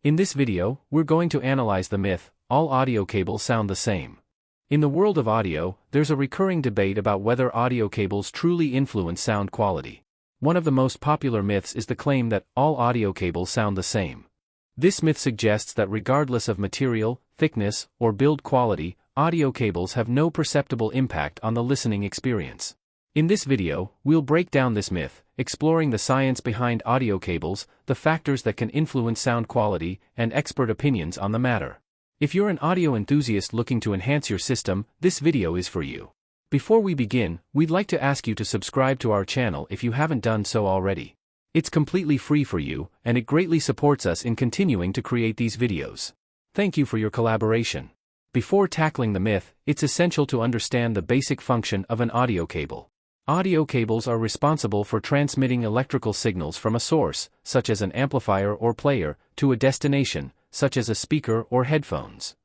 In this video, we're going to analyze the myth, all audio cables sound the same. In the world of audio, there's a recurring debate about whether audio cables truly influence sound quality. One of the most popular myths is the claim that all audio cables sound the same. This myth suggests that regardless of material, thickness, or build quality, audio cables have no perceptible impact on the listening experience. In this video, we'll break down this myth, exploring the science behind audio cables, the factors that can influence sound quality, and expert opinions on the matter. If you're an audio enthusiast looking to enhance your system, this video is for you. Before we begin, we'd like to ask you to subscribe to our channel if you haven't done so already. It's completely free for you, and it greatly supports us in continuing to create these videos. Thank you for your collaboration. Before tackling the myth, it's essential to understand the basic function of an audio cable. Audio cables are responsible for transmitting electrical signals from a source, such as an amplifier or player, to a destination, such as a speaker or headphones.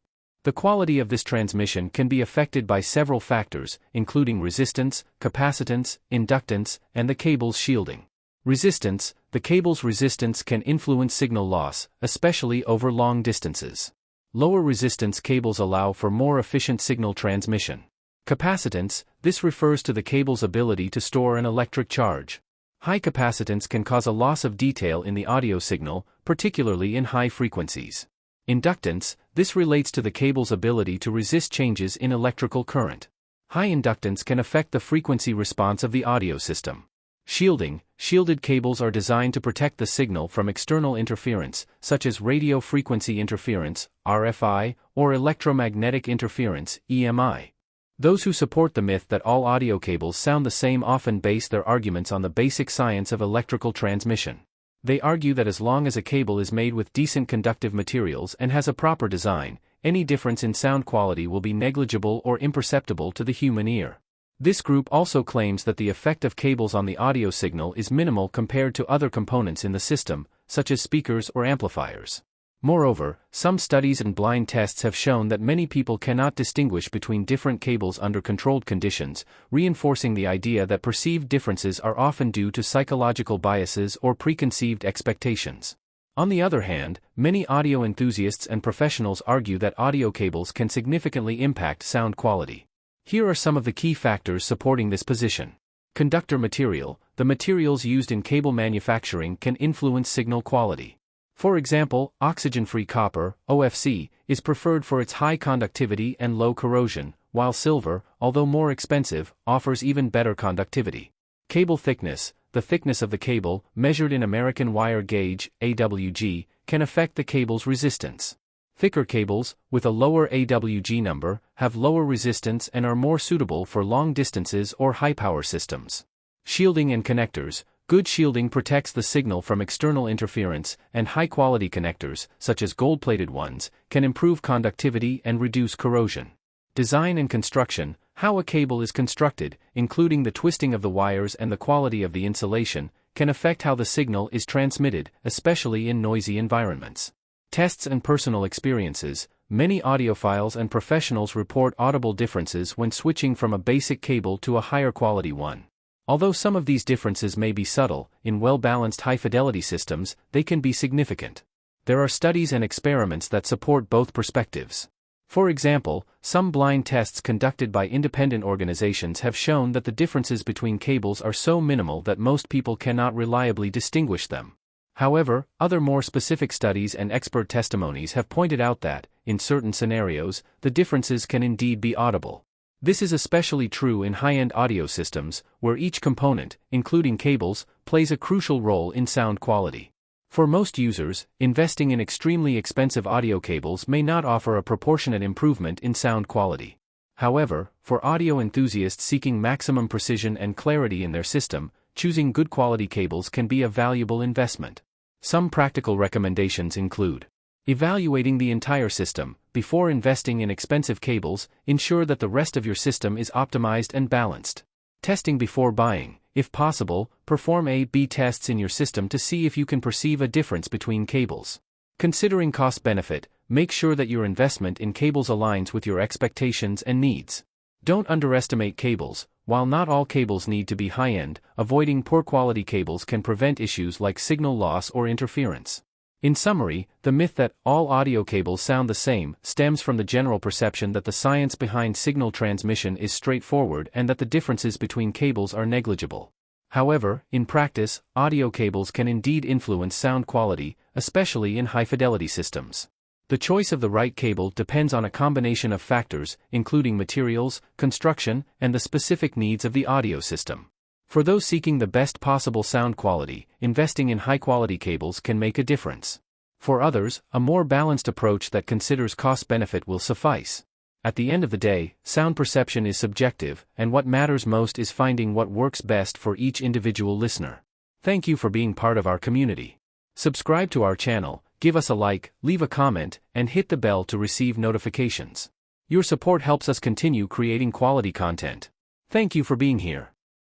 The quality of this transmission can be affected by several factors, including resistance, capacitance, inductance, and the cable's shielding. Resistance: the cable's resistance can influence signal loss, especially over long distances. Lower resistance cables allow for more efficient signal transmission. Capacitance: this refers to the cable's ability to store an electric charge. High capacitance can cause a loss of detail in the audio signal, particularly in high frequencies. Inductance: this relates to the cable's ability to resist changes in electrical current. High inductance can affect the frequency response of the audio system. Shielding: shielded cables are designed to protect the signal from external interference, such as radio frequency interference, RFI, or electromagnetic interference, EMI. Those who support the myth that all audio cables sound the same often base their arguments on the basic science of electrical transmission. They argue that as long as a cable is made with decent conductive materials and has a proper design, any difference in sound quality will be negligible or imperceptible to the human ear. This group also claims that the effect of cables on the audio signal is minimal compared to other components in the system, such as speakers or amplifiers. Moreover, some studies and blind tests have shown that many people cannot distinguish between different cables under controlled conditions, reinforcing the idea that perceived differences are often due to psychological biases or preconceived expectations. On the other hand, many audio enthusiasts and professionals argue that audio cables can significantly impact sound quality. Here are some of the key factors supporting this position. Conductor material: the materials used in cable manufacturing can influence signal quality. For example, oxygen-free copper, OFC, is preferred for its high conductivity and low corrosion, while silver, although more expensive, offers even better conductivity. Cable thickness: the thickness of the cable, measured in American wire gauge, AWG, can affect the cable's resistance. Thicker cables, with a lower AWG number, have lower resistance and are more suitable for long distances or high-power systems. Shielding and connectors: good shielding protects the signal from external interference, and high-quality connectors, such as gold-plated ones, can improve conductivity and reduce corrosion. Design and construction: how a cable is constructed, including the twisting of the wires and the quality of the insulation, can affect how the signal is transmitted, especially in noisy environments. Tests and personal experiences: many audiophiles and professionals report audible differences when switching from a basic cable to a higher-quality one. Although some of these differences may be subtle, in well-balanced high-fidelity systems, they can be significant. There are studies and experiments that support both perspectives. For example, some blind tests conducted by independent organizations have shown that the differences between cables are so minimal that most people cannot reliably distinguish them. However, other more specific studies and expert testimonies have pointed out that, in certain scenarios, the differences can indeed be audible. This is especially true in high-end audio systems, where each component, including cables, plays a crucial role in sound quality. For most users, investing in extremely expensive audio cables may not offer a proportionate improvement in sound quality. However, for audio enthusiasts seeking maximum precision and clarity in their system, choosing good quality cables can be a valuable investment. Some practical recommendations include: evaluating the entire system. Before investing in expensive cables, ensure that the rest of your system is optimized and balanced. Testing before buying: if possible, perform A/B tests in your system to see if you can perceive a difference between cables. Considering cost-benefit, make sure that your investment in cables aligns with your expectations and needs. Don't underestimate cables. While not all cables need to be high-end, avoiding poor quality cables can prevent issues like signal loss or interference. In summary, the myth that all audio cables sound the same stems from the general perception that the science behind signal transmission is straightforward and that the differences between cables are negligible. However, in practice, audio cables can indeed influence sound quality, especially in high-fidelity systems. The choice of the right cable depends on a combination of factors, including materials, construction, and the specific needs of the audio system. For those seeking the best possible sound quality, investing in high-quality cables can make a difference. For others, a more balanced approach that considers cost-benefit will suffice. At the end of the day, sound perception is subjective, and what matters most is finding what works best for each individual listener. Thank you for being part of our community. Subscribe to our channel, give us a like, leave a comment, and hit the bell to receive notifications. Your support helps us continue creating quality content. Thank you for being here.